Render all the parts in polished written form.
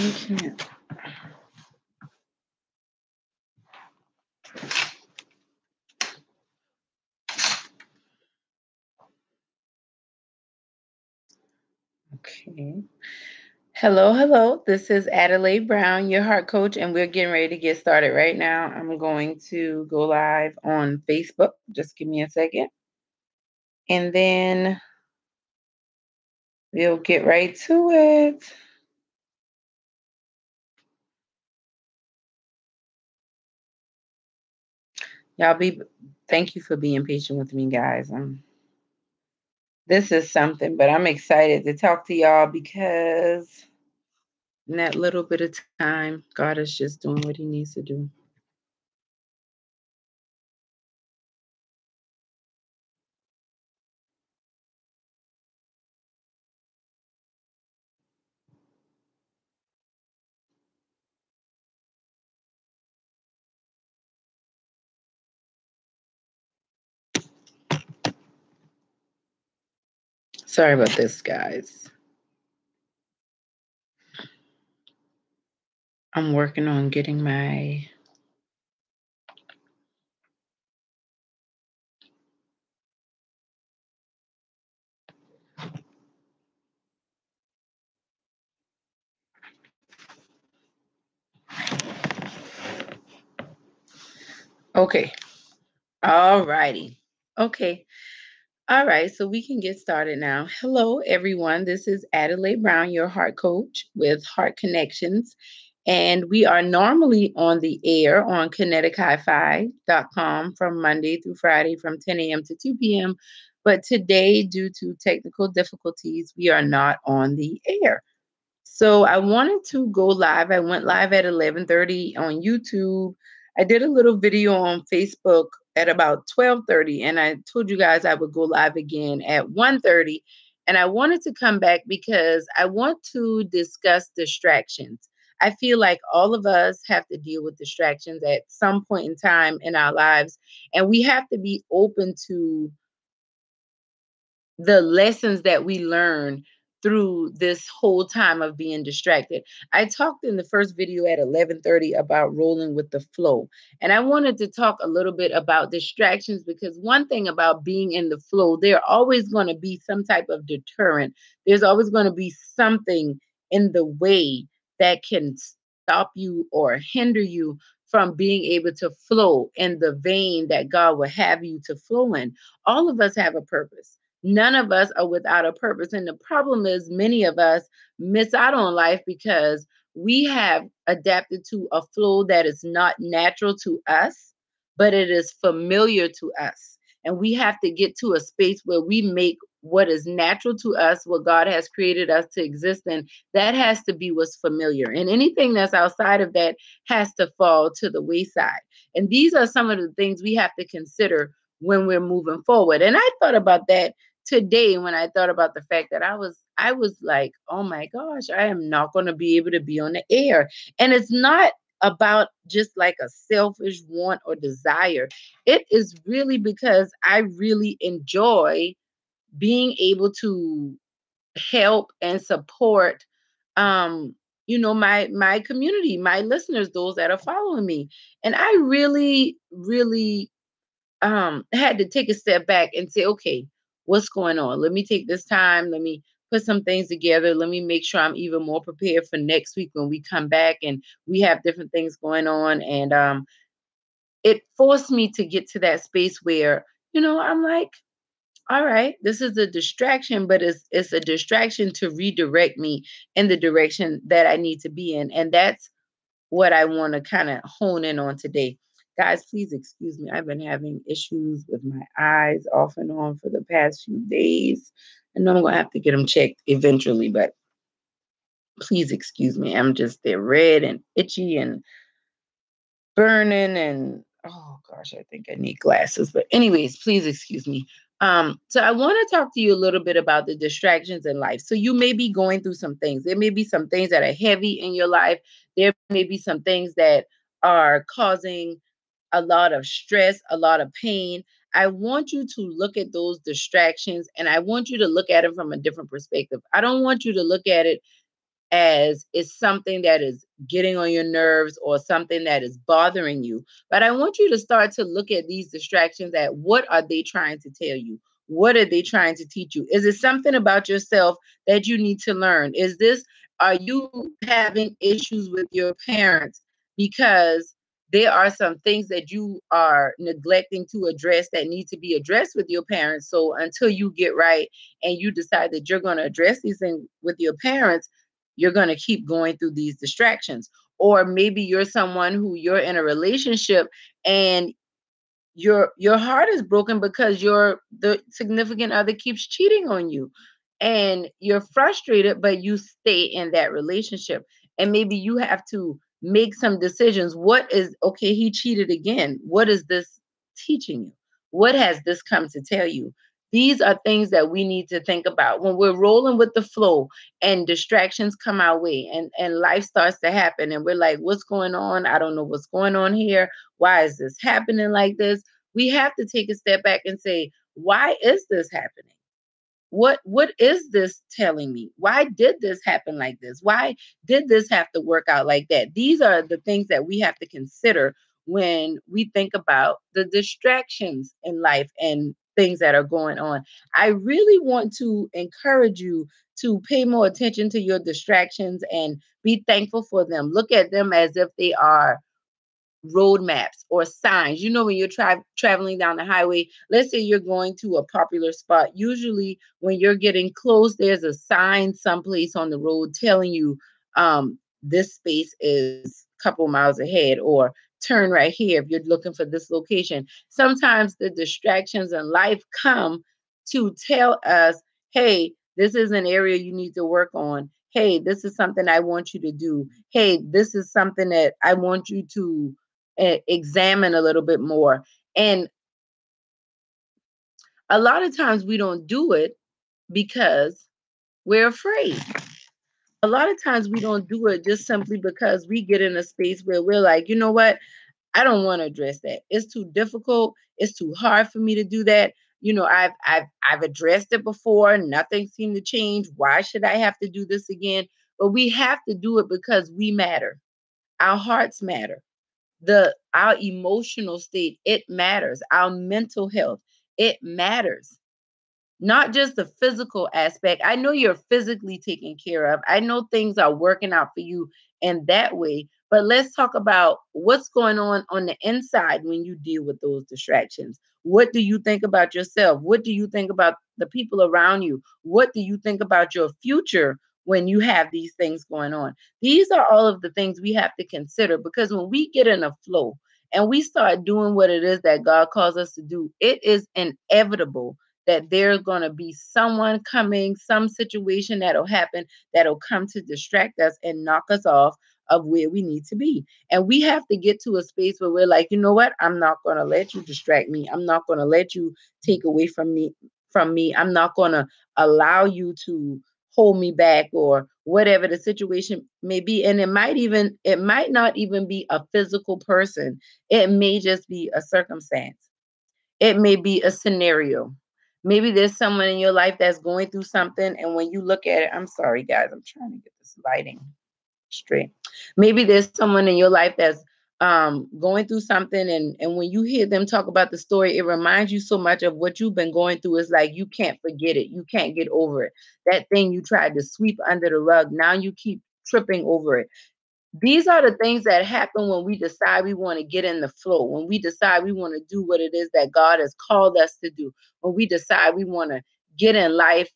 You can't. Okay. Hello, hello. This is Adelai Brown, your heart coach, and we're getting ready to get started right now. I'm going to go live on Facebook. Just give me a second. And then we'll get right to it. Thank you for being patient with me, guys. This is something, but I'm excited to talk to y'all because in that little bit of time, God is just doing what he needs to do. Sorry about this, guys. I'm working on getting my okay. All righty. Okay. All right. So we can get started now. Hello, everyone. This is Adelai Brown, your heart coach with Heart Connections. And we are normally on the air on kinetichifi.com from Monday through Friday from 10 a.m. to 2 p.m. But today, due to technical difficulties, we are not on the air. So I wanted to go live. I went live at 11:30 on YouTube. I did a little video on Facebook at about 12:30, and I told you guys I would go live again at 1:30. And I wanted to come back because I want to discuss distractions. I feel like all of us have to deal with distractions at some point in time in our lives, and we have to be open to the lessons that we learn through this whole time of being distracted. I talked in the first video at 11:30 about rolling with the flow. And I wanted to talk a little bit about distractions because one thing about being in the flow, there's always going to be some type of deterrent. There's always going to be something in the way that can stop you or hinder you from being able to flow in the vein that God will have you to flow in. All of us have a purpose. None of us are without a purpose. And the problem is, many of us miss out on life because we have adapted to a flow that is not natural to us, but it is familiar to us. And we have to get to a space where we make what is natural to us, what God has created us to exist in, that has to be what's familiar. And anything that's outside of that has to fall to the wayside. And these are some of the things we have to consider when we're moving forward. And I thought about that today when I thought about the fact that I was like, oh my gosh, I am not going to be able to be on the air. And it's not about just like a selfish want or desire. It is really because I really enjoy being able to help and support my community, my listeners, those that are following me. And I really had to take a step back and say, okay, what's going on? Let me take this time. Let me put some things together. Let me make sure I'm even more prepared for next week when we come back and we have different things going on. And it forced me to get to that space where, I'm like, all right, this is a distraction, but it's a distraction to redirect me in the direction that I need to be in. And that's what I want to kind of hone in on today. Guys, please excuse me. I've been having issues with my eyes off and on for the past few days. I know I'm going to have to get them checked eventually, but please excuse me. They're red and itchy and burning. And oh gosh, I think I need glasses. But, anyways, please excuse me. So I want to talk to you a little bit about the distractions in life. So you may be going through some things. There may be some things that are heavy in your life. There may be some things that are causing a lot of stress, a lot of pain. I want you to look at those distractions and I want you to look at it from a different perspective. I don't want you to look at it as it's something that is getting on your nerves or something that is bothering you. But I want you to start to look at these distractions at what are they trying to tell you? What are they trying to teach you? Is it something about yourself that you need to learn? Are you having issues with your parents because there are some things that you are neglecting to address that need to be addressed with your parents? So until you get right and you decide that you're going to address these things with your parents, you're going to keep going through these distractions. Or maybe you're someone who you're in a relationship and your heart is broken because the significant other keeps cheating on you, and you're frustrated, but you stay in that relationship. And maybe you have to make some decisions. What is okay, he cheated again, what is this teaching you? What has this come to tell you? These are things that we need to think about when we're rolling with the flow and distractions come our way, and life starts to happen and we're like, what's going on? I don't know what's going on here. Why is this happening like this? We have to take a step back and say, why is this happening? What is this telling me? Why did this happen like this? Why did this have to work out like that? These are the things that we have to consider when we think about the distractions in life and things that are going on. I really want to encourage you to pay more attention to your distractions and be thankful for them. Look at them as if they are road maps or signs. You know, when you're traveling down the highway, let's say you're going to a popular spot. Usually, when you're getting close, there's a sign someplace on the road telling you this space is a couple miles ahead, or turn right here if you're looking for this location. Sometimes the distractions in life come to tell us, hey, this is an area you need to work on. Hey, this is something I want you to do. Hey, this is something that I want you to examine a little bit more. And a lot of times we don't do it because we're afraid. A lot of times we don't do it just simply because we get in a space where we're like, you know what? I don't want to address that. It's too difficult. It's too hard for me to do that. You know, I've addressed it before. Nothing seemed to change. Why should I have to do this again? But we have to do it because we matter. Our hearts matter. Our emotional state, it matters. Our mental health, it matters. Not just the physical aspect. I know you're physically taken care of. I know things are working out for you in that way. But let's talk about what's going on the inside when you deal with those distractions. What do you think about yourself? What do you think about the people around you? What do you think about your future when you have these things going on? These are all of the things we have to consider, because when we get in a flow and we start doing what it is that God calls us to do, it is inevitable that there's going to be someone coming, some situation that'll happen that'll come to distract us and knock us off of where we need to be. And we have to get to a space where we're like, you know what? I'm not going to let you distract me. I'm not going to let you take away from me. I'm not going to allow you to hold me back, or whatever the situation may be. And it might not even be a physical person. It may just be a circumstance. It may be a scenario. Maybe there's someone in your life that's going through something, and when you look at it, I'm sorry, guys, I'm trying to get this lighting straight. Maybe there's someone in your life that's going through something, and when you hear them talk about the story, it reminds you so much of what you've been going through. It's like you can't forget it. You can't get over it. That thing you tried to sweep under the rug, now you keep tripping over it. These are the things that happen when we decide we want to get in the flow, when we decide we want to do what it is that God has called us to do, when we decide we want to get in life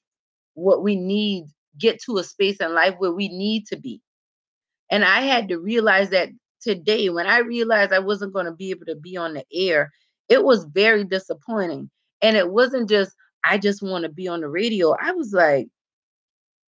what we need, get to a space in life where we need to be. And I had to realize that today, when I realized I wasn't going to be able to be on the air, it was very disappointing. And it wasn't just, I just want to be on the radio. I was like,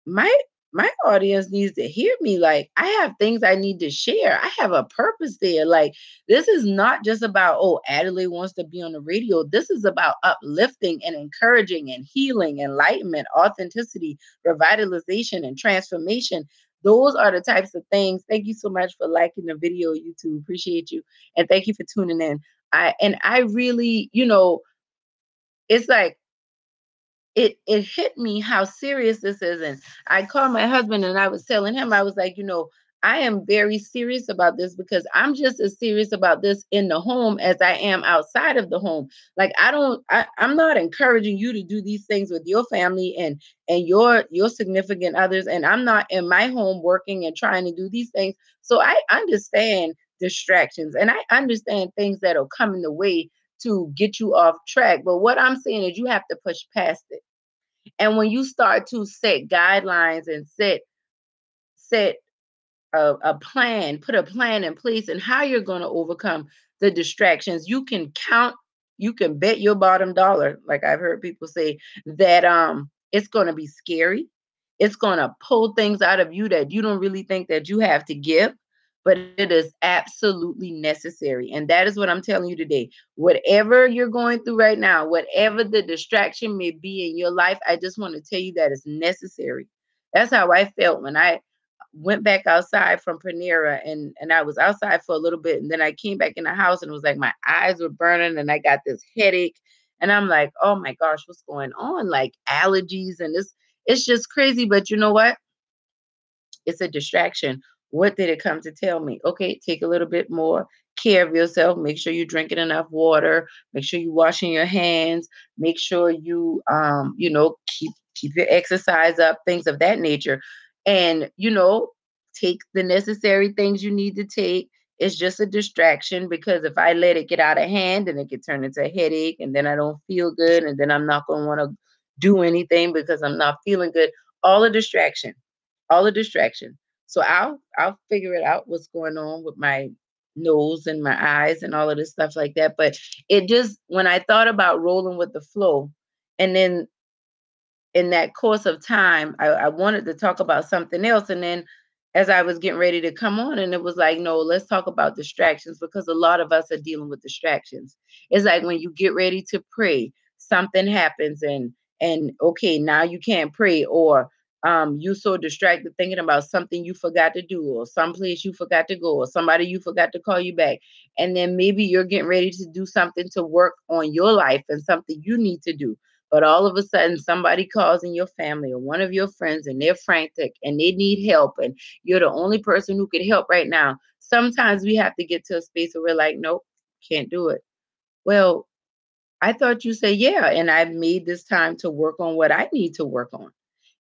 my my audience needs to hear me. Like, I have things I need to share. I have a purpose there. Like, this is not just about, oh, Adelaide wants to be on the radio. This is about uplifting and encouraging and healing, enlightenment, authenticity, revitalization, and transformation. Those are the types of things. Thank you so much for liking the video, YouTube. Appreciate you. And thank you for tuning in. I really, it's like it hit me how serious this is. And I called my husband and I was telling him, I was like, I am very serious about this because I'm just as serious about this in the home as I am outside of the home. Like I'm not encouraging you to do these things with your family and your significant others. And I'm not in my home working and trying to do these things. So I understand distractions and I understand things that'll come in the way to get you off track. But what I'm saying is you have to push past it. And when you start to set guidelines and set a plan, put a plan in place and how you're going to overcome the distractions, you can bet your bottom dollar, like I've heard people say, that it's going to be scary. It's going to pull things out of you that you don't really think that you have to give, but it is absolutely necessary. And that is what I'm telling you today. Whatever you're going through right now, whatever the distraction may be in your life, I just want to tell you that it's necessary. That's how I felt when I went back outside from Panera, and I was outside for a little bit and then I came back in the house and it was like my eyes were burning and I got this headache and I'm like, oh my gosh, what's going on? Like allergies and it's just crazy. But you know what? It's a distraction. What did it come to tell me? Okay, take a little bit more care of yourself. Make sure you're drinking enough water. Make sure you're washing your hands. Make sure you keep your exercise up, things of that nature. And take the necessary things you need to take. It's just a distraction because if I let it get out of hand, then it could turn into a headache, and then I don't feel good, and then I'm not gonna want to do anything because I'm not feeling good. All a distraction, all a distraction. So I'll figure it out what's going on with my nose and my eyes and all of this stuff like that. But it just when I thought about rolling with the flow, and then in that course of time, I wanted to talk about something else. And then as I was getting ready to come on, and it was like, no, let's talk about distractions because a lot of us are dealing with distractions. It's like when you get ready to pray, something happens and okay, now you can't pray, or you so distracted thinking about something you forgot to do, or someplace you forgot to go, or somebody you forgot to call you back. And then maybe you're getting ready to do something to work on your life and something you need to do, but all of a sudden, somebody calls in your family or one of your friends and they're frantic and they need help, and you're the only person who could help right now. Sometimes we have to get to a space where we're like, nope, can't do it. Well, I thought you said, yeah, and I've made this time to work on what I need to work on.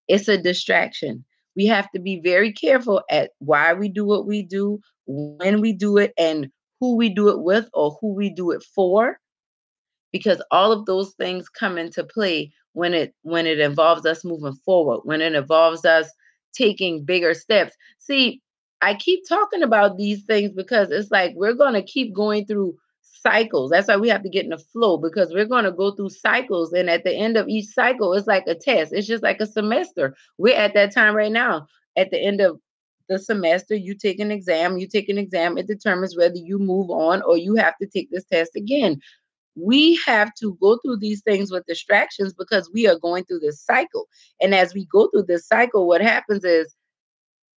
It's a distraction. We have to be very careful at why we do what we do, when we do it, and who we do it with or who we do it for, because all of those things come into play when it involves us moving forward, when it involves us taking bigger steps. See, I keep talking about these things because it's like we're going to keep going through cycles. That's why we have to get in the flow, because we're going to go through cycles, and at the end of each cycle it's like a test. It's just like a semester. We're at that time right now. At the end of the semester, you take an exam, it determines whether you move on or you have to take this test again. We have to go through these things with distractions because we are going through this cycle. And as we go through this cycle, what happens is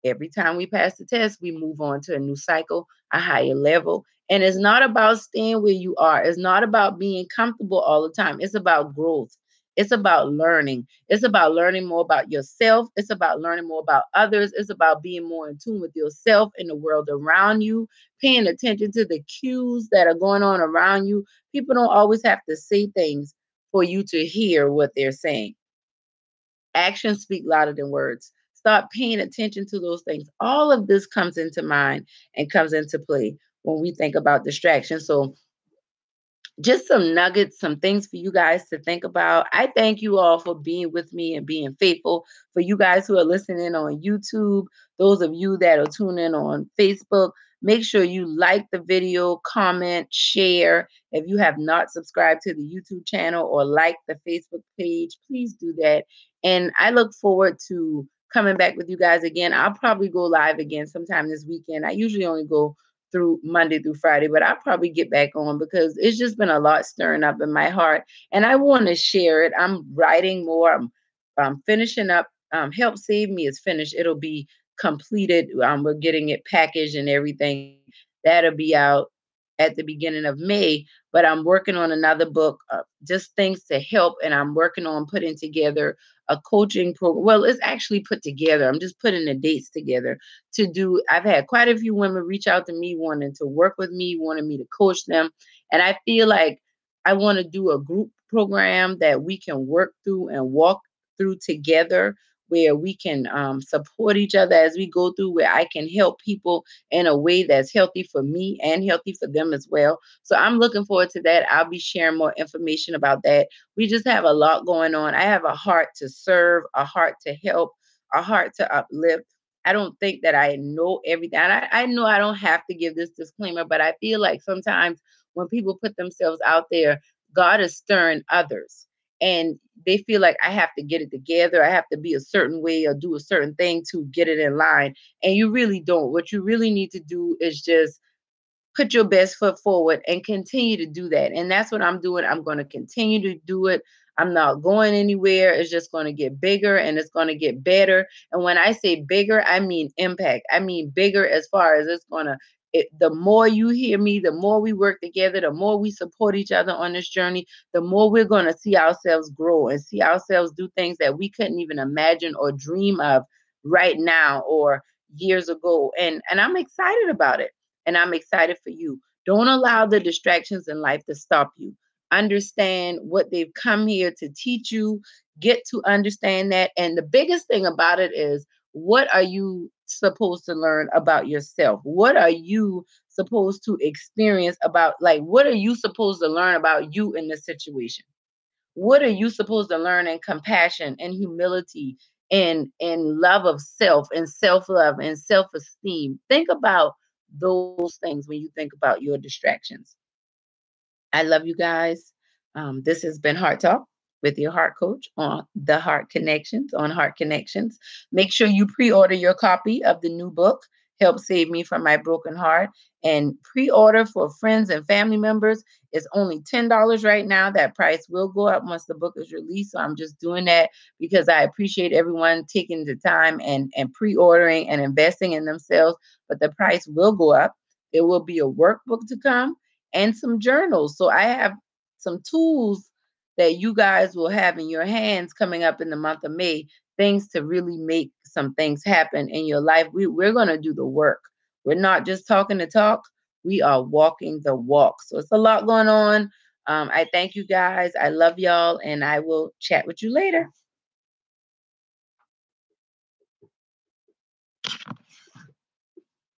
every time we pass the test, we move on to a new cycle, a higher level. And it's not about staying where you are. It's not about being comfortable all the time. It's about growth. It's about learning. It's about learning more about yourself. It's about learning more about others. It's about being more in tune with yourself and the world around you, paying attention to the cues that are going on around you. People don't always have to say things for you to hear what they're saying. Actions speak louder than words. Start paying attention to those things. All of this comes into mind and comes into play when we think about distraction. So just some nuggets, some things for you guys to think about. I thank you all for being with me and being faithful. For you guys who are listening on YouTube, those of you that are tuning in on Facebook, make sure you like the video, comment, share. If you have not subscribed to the YouTube channel or like the Facebook page, please do that. And I look forward to coming back with you guys again. I'll probably go live again sometime this weekend. I usually only go through Monday through Friday, but I'll probably get back on because it's just been a lot stirring up in my heart and I want to share it. I'm writing more. I'm finishing up. Help Save Me is finished. It'll be completed. We're getting it packaged and everything. That'll be out. at the beginning of May, but I'm working on another book, just things to help. And I'm working on putting together a coaching program. Well, it's actually put together. I'm just putting the dates together to do. I've had quite a few women reach out to me wanting to work with me, wanting me to coach them. And I feel like I want to do a group program that we can work through and walk through together, where we can support each other as we go through, where I can help people in a way that's healthy for me and healthy for them as well. So I'm looking forward to that. I'll be sharing more information about that. We just have a lot going on. I have a heart to serve, a heart to help, a heart to uplift. I don't think that I know everything. And I know I don't have to give this disclaimer, but I feel like sometimes when people put themselves out there, God is stirring others. And they feel like I have to get it together. I have to be a certain way or do a certain thing to get it in line. And you really don't. What you really need to do is just put your best foot forward and continue to do that. And that's what I'm doing. I'm going to continue to do it. I'm not going anywhere. It's just going to get bigger and it's going to get better. And when I say bigger, I mean impact. I mean bigger as far as it's going to, the more you hear me, the more we work together, the more we support each other on this journey, the more we're going to see ourselves grow and see ourselves do things that we couldn't even imagine or dream of right now or years ago. And I'm excited about it. And I'm excited for you. Don't allow the distractions in life to stop you. Understand what they've come here to teach you. Get to understand that. And the biggest thing about it is, what are you supposed to learn about yourself? What are you supposed to experience about, like, what are you supposed to learn about you in this situation? What are you supposed to learn in compassion and humility and love of self and self-love and self-esteem? Think about those things when you think about your distractions. I love you guys. This has been Heart Talk with your heart coach on the Heart Connections, on Heart Connections. Make sure you pre-order your copy of the new book, Help Save Me from My Broken Heart, and pre-order for friends and family members. It's only $10 right now. That price will go up once the book is released. So I'm just doing that because I appreciate everyone taking the time and pre-ordering and investing in themselves. But the price will go up. There will be a workbook to come and some journals. So I have some tools that you guys will have in your hands coming up in the month of May, things to really make some things happen in your life. We're going to do the work. We're not just talking the talk, we are walking the walk. So it's a lot going on. I thank you guys. I love y'all, and I will chat with you later.